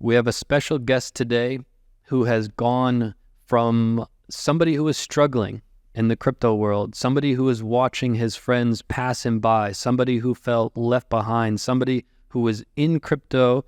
We have a special guest today who has gone from somebody who is struggling in the crypto world, somebody who is watching his friends pass him by, somebody who felt left behind, somebody who was in crypto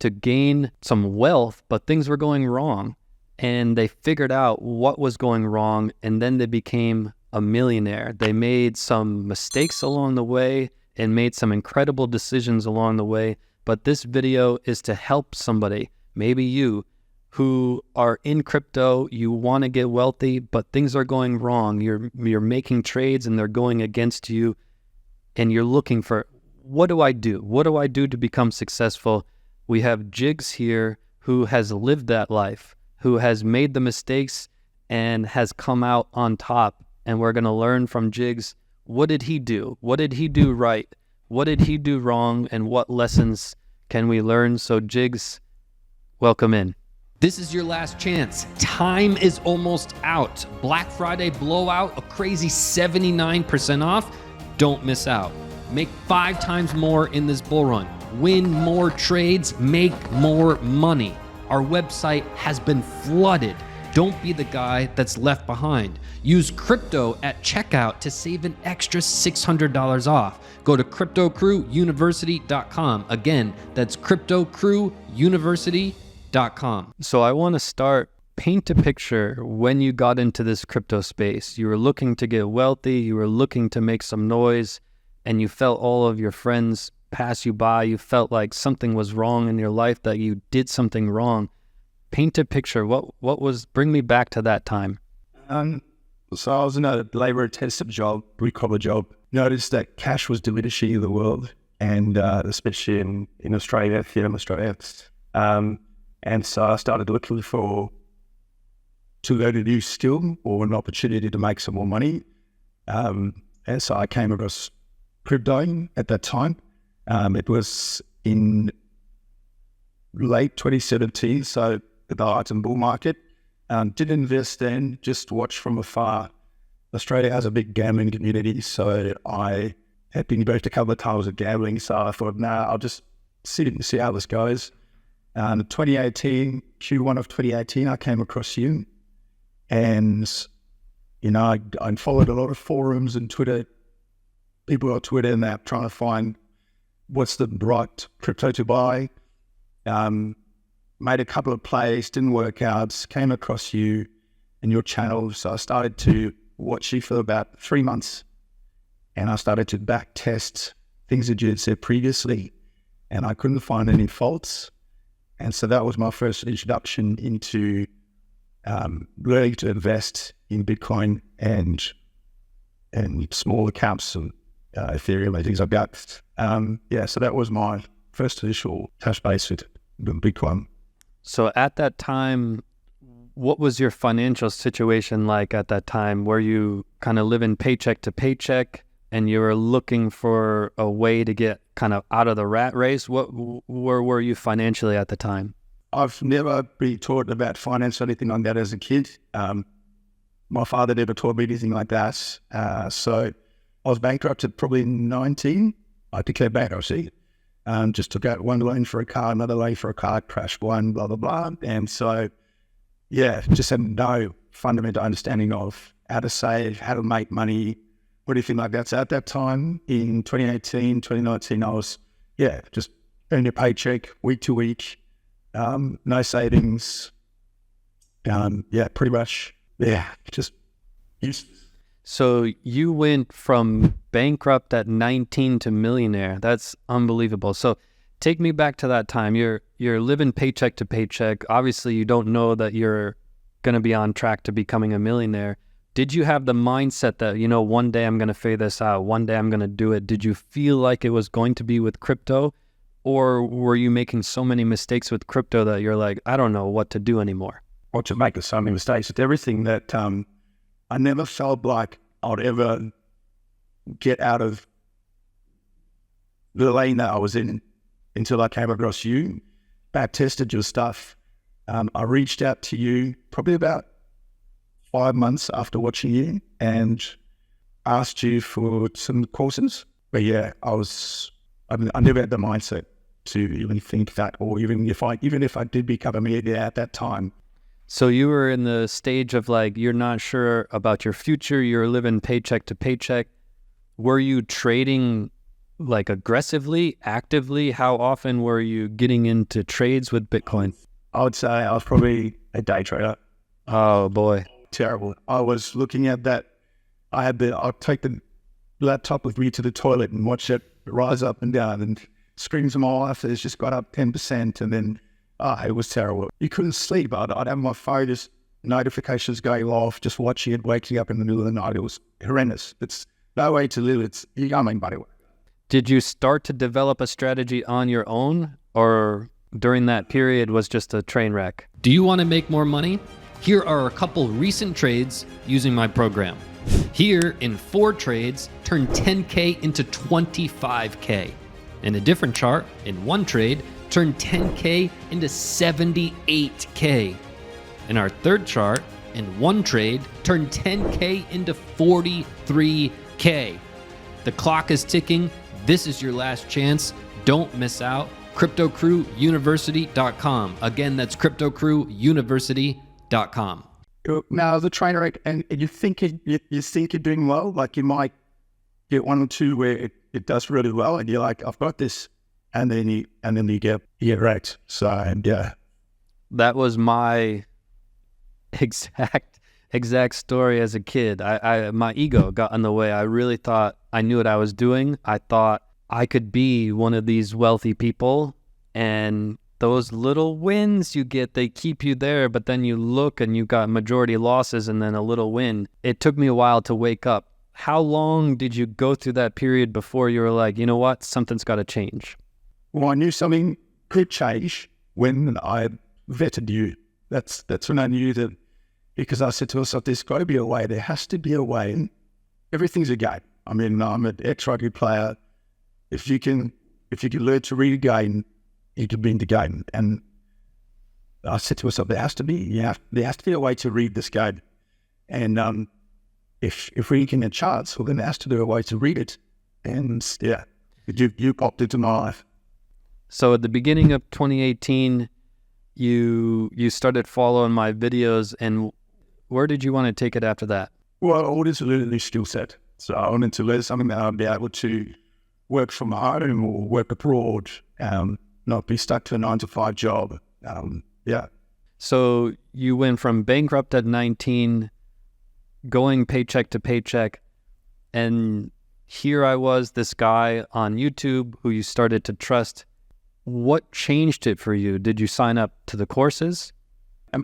to gain some wealth, but things were going wrong. And they figured out what was going wrong, and then they became a millionaire. They made some mistakes along the way and made some incredible decisions along the way. But this video is to help somebody, maybe you, who are in crypto, you want to get wealthy, but things are going wrong. You're making trades and they're going against you, and you're looking for, what do I do? What do I do to become successful? We have Jiggs here who has lived that life, who has made the mistakes and has come out on top. And we're going to learn from Jiggs, what did he do? What did he do right? What did he do wrong? And what lessons can we learn? So Jiggs, welcome in. This is your last chance. Time is almost out. Black Friday blowout, a crazy 79% off. Don't miss out. Make 5 times more in this bull run. Win more trades, make more money. Our website has been flooded. Don't be the guy that's left behind. Use crypto at checkout to save an extra $600 off. Go to cryptocrewuniversity.com. Again, that's cryptocrewuniversity.com. So I want to start, paint a picture when you got into this crypto space. You were looking to get wealthy, you were looking to make some noise, and you felt all of your friends pass you by. You felt like something was wrong in your life, that you did something wrong. Paint a picture. What was, bring me back to that time. So I was in a labor-intensive job, blue-collar job. Noticed that cash was diminishing in the world, and especially in Australia, here in Australia. And so I started looking to learn a new skill or an opportunity to make some more money. And so I came across crypto at that time. It was in late 2017, so the height and bull market. Didn't invest then, just watched from afar. Australia has a big gambling community, so I had been burnt a couple of times with gambling, so I thought, I'll just sit and see how this goes. 2018, Q1 of 2018, I came across you, and I followed a lot of forums and Twitter, people on Twitter and that, trying to find what's the right crypto to buy. Made a couple of plays, didn't work out, came across you and your channel. So I started to watch you for about 3 months, and I started to back test things that you had said previously, and I couldn't find any faults. And so that was my first introduction into learning to invest in Bitcoin and small accounts and Ethereum and things like that. So that was my first initial touch base with Bitcoin. So at that time, what was your financial situation like at that time? Were you kind of living paycheck to paycheck and you were looking for a way to get kind of out of the rat race? Where were you financially at the time? I've never been taught about finance or anything like that as a kid. My father never taught me anything like that. So I was bankrupt at probably 19. I declared bankruptcy. Just took out one loan for a car, another loan for a car, crashed one, blah, blah, blah. And so, just had no fundamental understanding of how to save, how to make money, or anything like that. So at that time, in 2018, 2019, I was, just earning a paycheck week to week, no savings. Pretty much, just useless. So you went from bankrupt at 19 to millionaire. That's unbelievable. So take me back to that time. You're living paycheck to paycheck. Obviously, you don't know that you're going to be on track to becoming a millionaire. Did you have the mindset that, one day I'm going to figure this out, one day I'm going to do it? Did you feel like it was going to be with crypto? Or were you making so many mistakes with crypto that you're like, I don't know what to do anymore? Or to make so many mistakes with everything that I never felt like I'd ever get out of the lane that I was in until I came across you, back tested your stuff. I reached out to you probably about 5 months after watching you and asked you for some courses. But I never had the mindset to even think that, or even if I did become a millionaire at that time. So you were in the stage of like, you're not sure about your future. You're living paycheck to paycheck. Were you trading like aggressively, actively? How often were you getting into trades with Bitcoin? I would say I was probably a day trader. Oh boy. Terrible. I was looking at that. I'd take the laptop with me to the toilet and watch it rise up and down, and screams of my life, it's just got up 10%, and then it was terrible. You couldn't sleep. I'd have my phone, just notifications going off, just watching it, waking up in the middle of the night. It was horrendous. It's no way to live. You can't make money. Did you start to develop a strategy on your own, or during that period was just a train wreck? Do you want to make more money? Here are a couple recent trades using my program. Here, in 4 trades, turn 10K into 25K. In a different chart, in 1 trade, turn 10K into 78K. In our 3rd chart, in 1 trade, turn 10K into 43K. The clock is ticking. This is your last chance. Don't miss out. CryptoCrewUniversity.com. Again, that's CryptoCrewUniversity.com. Now, as a trainer, and you think you're doing well, like you might get 1 or 2 where it does really well, and you're like, I've got this, and then you get wrecked. So, and yeah, that was my exact story as a kid. My ego got in the way. I really thought I knew what I was doing. I thought I could be one of these wealthy people, and those little wins you get, they keep you there, but then you look and you got majority losses and then a little win. It took me a while to wake up. How long did you go through that period before you were like, you know what, something's got to change? Well, I knew something could change when I vetted you. That's when I knew that, because I said to myself, there's got to be a way. There has to be a way. Everything's a game. I mean, I'm an ex-rugby player. If you can learn to read a game, you can win the game. And I said to myself, there has to be a way to read this game. And if we can get a chance, well, then there has to be a way to read it. And yeah, you popped into my life. So at the beginning of 2018, you started following my videos, and where did you want to take it after that? Well, I wanted to learn a new skill set. So I wanted to learn something that I'd be able to work from home or work abroad, not be stuck to a 9-to-5 job. Yeah. So you went from bankrupt at 19, going paycheck to paycheck, and here I was, this guy on YouTube who you started to trust. What changed it for you? Did you sign up to the courses?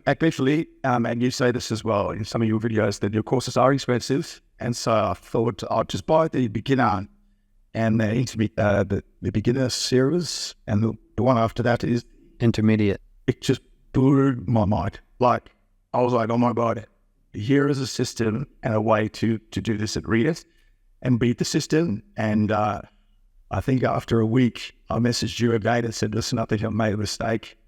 Actually, and you say this as well in some of your videos, that your courses are expensive. And so I thought I'd just buy the beginner and the beginner series, and the one after that is intermediate. It just blew my mind. Like, I was like, oh my God, here is a system and a way to do this and read it and beat the system. And I think after a week, I messaged you again and said, listen, I think I've made a mistake.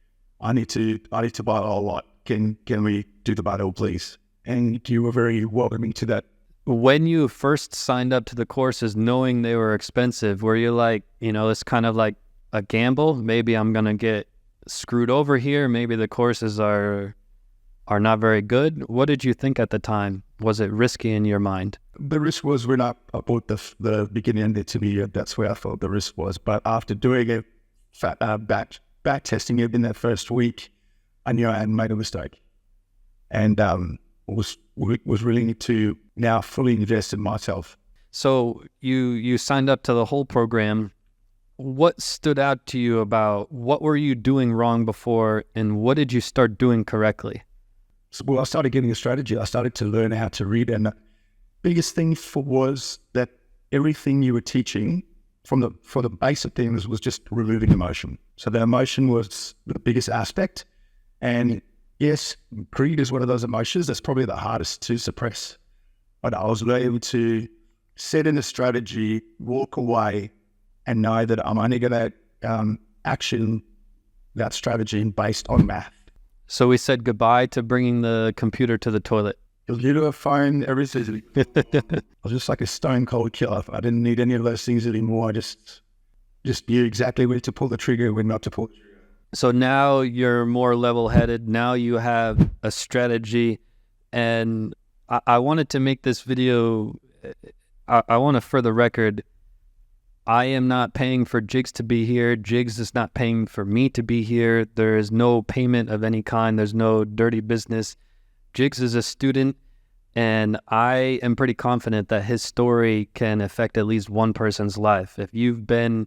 I need to buy the whole lot. Can we do the bundle, please? And you were very welcoming to that. When you first signed up to the courses, knowing they were expensive, were you like, it's kind of like a gamble? Maybe I'm going to get screwed over here. Maybe the courses are not very good. What did you think at the time? Was it risky in your mind? The risk was when I bought the beginning and the intermediate. That's where I thought the risk was. But after doing it, back testing it in that first week, I knew I had made a mistake, and was willing to now fully invest in myself. So you signed up to the whole program. What stood out to you about what were you doing wrong before, and what did you start doing correctly? So, I started getting a strategy. I started to learn how to read, and the biggest thing was that everything you were teaching for the basic things was just removing emotion. So the emotion was the biggest aspect. And yes, greed is one of those emotions that's probably the hardest to suppress. But I was able to set in a strategy, walk away, and know that I'm only going to action that strategy based on math. So we said goodbye to bringing the computer to the toilet. You do a phone, everything. I was just like a stone cold killer. I didn't need any of those things anymore. I just just knew exactly when to pull the trigger, when not to pull the trigger. So now you're more level-headed. Now you have a strategy. And I wanted to make this video, I want to, for the record, I am not paying for Jiggs to be here. Jiggs is not paying for me to be here. There is no payment of any kind. There's no dirty business. Jiggs is a student, and I am pretty confident that his story can affect at least one person's life. If you've been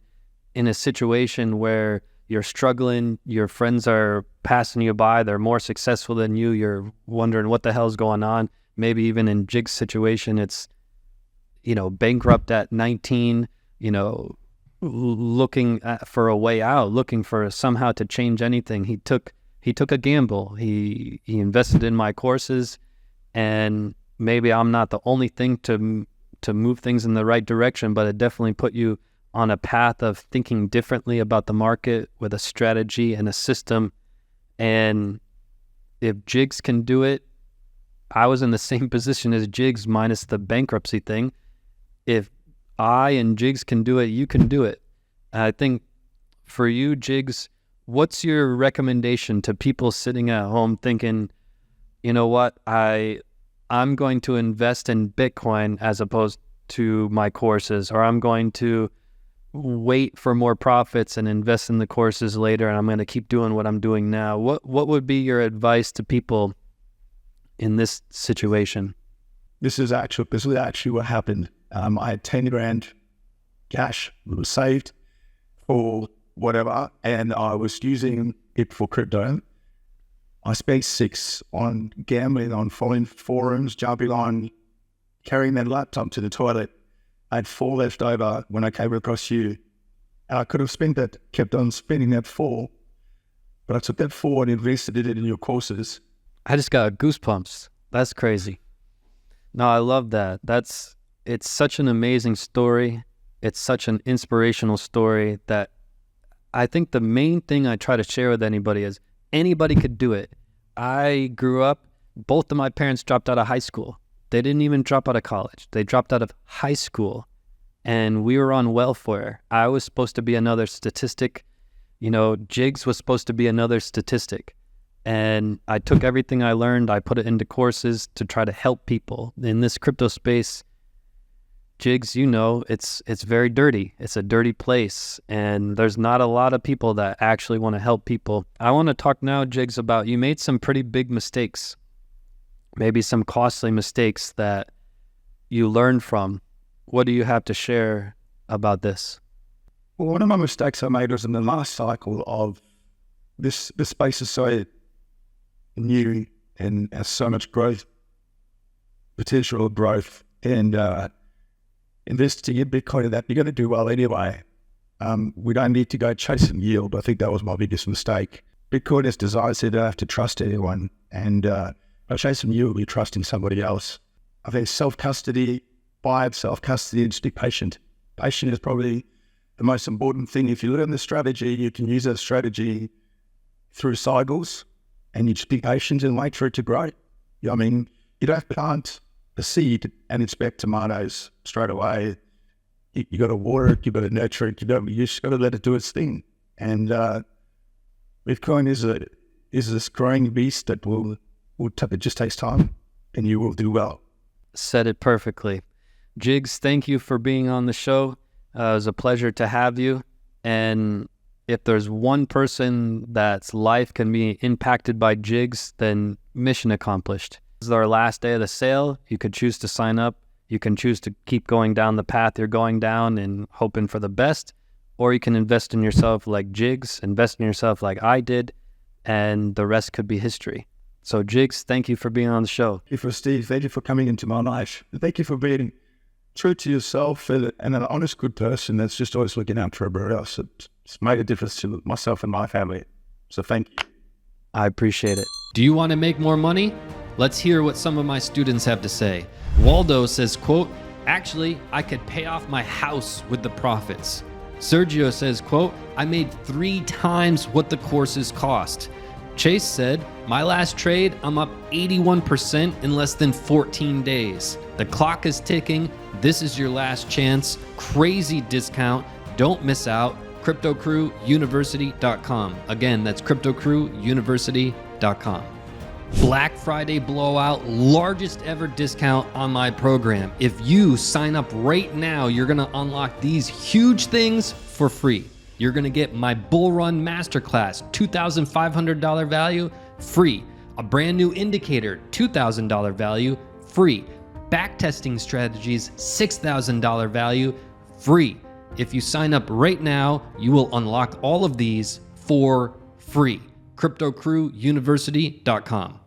in a situation where you're struggling, your friends are passing you by, they're more successful than you, you're wondering what the hell's going on. Maybe even in Jiggs' situation, it's, bankrupt at 19, looking for a way out, looking for somehow to change anything. He took a gamble. He invested in my courses, and maybe I'm not the only thing to move things in the right direction, but it definitely put you on a path of thinking differently about the market with a strategy and a system. And if Jiggs can do it, I was in the same position as Jiggs minus the bankruptcy thing. If I and Jiggs can do it, you can do it. I think for you, Jiggs, what's your recommendation to people sitting at home thinking, you know what, I'm going to invest in Bitcoin as opposed to my courses, or I'm going to wait for more profits and invest in the courses later, and I'm going to keep doing what I'm doing now? What would be your advice to people in this situation? This is actually what happened. I had 10 grand cash saved for whatever, and I was using it for crypto. I spent 6 on gambling, on following forums, jumping on, carrying that laptop to the toilet. I had 4 left over when I came across you. And I could have kept on spending that 4, but I took that 4 and invested it in your courses. I just got goosebumps. That's crazy. No, I love that. It's such an amazing story. It's such an inspirational story that I think the main thing I try to share with anybody is anybody could do it. I grew up, both of my parents dropped out of high school. They didn't even drop out of college. They dropped out of high school, and we were on welfare. I was supposed to be another statistic. Jiggs was supposed to be another statistic. And I took everything I learned, I put it into courses to try to help people. In this crypto space, Jiggs, it's very dirty. It's a dirty place, and there's not a lot of people that actually want to help people. I want to talk now, Jiggs, about you made some pretty big mistakes, maybe some costly mistakes that you learned from. What do you have to share about this? Well, one of my mistakes I made was in the last cycle of this space is so new and has so much growth, potential growth, and investing in Bitcoin, that you're going to do well anyway. We don't need to go chasing yield. I think that was my biggest mistake. Bitcoin is designed so you don't have to trust anyone, and by chasing yield, you're trusting somebody else. I think self-custody, and just be patient. Patient is probably the most important thing. If you learn the strategy, you can use that strategy through cycles, and you just be patient and wait for it to grow. I mean, you don't plant a seed and expect tomatoes straight away. You got to water it, you got to nurture it, you just got to let it do its thing. And Bitcoin is this growing beast that it just takes time, and you will do well. Said it perfectly. Jiggs, thank you for being on the show. It was a pleasure to have you. And if there's one person that's life can be impacted by Jiggs, then mission accomplished. This is our last day of the sale. You could choose to sign up. You can choose to keep going down the path you're going down and hoping for the best, or you can invest in yourself like Jiggs, invest in yourself like I did, and the rest could be history. So Jiggs, thank you for being on the show. Thank you for Steve. Thank you for coming into my life. Thank you for being true to yourself and an honest, good person that's just always looking out for everybody else. It's made a difference to myself and my family. So thank you. I appreciate it. Do you want to make more money? Let's hear what some of my students have to say. Waldo says, quote, actually, I could pay off my house with the profits. Sergio says, quote, I made 3 times what the courses cost. Chase said, my last trade, I'm up 81% in less than 14 days. The clock is ticking. This is your last chance. Crazy discount. Don't miss out. CryptoCrewUniversity.com. Again, that's CryptoCrewUniversity.com. Black Friday blowout, largest ever discount on my program. If you sign up right now, you're gonna unlock these huge things for free. You're gonna get my Bull Run Masterclass, $2,500 value, free. A brand new indicator, $2,000 value, free. Backtesting strategies, $6,000 value, free. If you sign up right now, you will unlock all of these for free. CryptoCrewUniversity.com.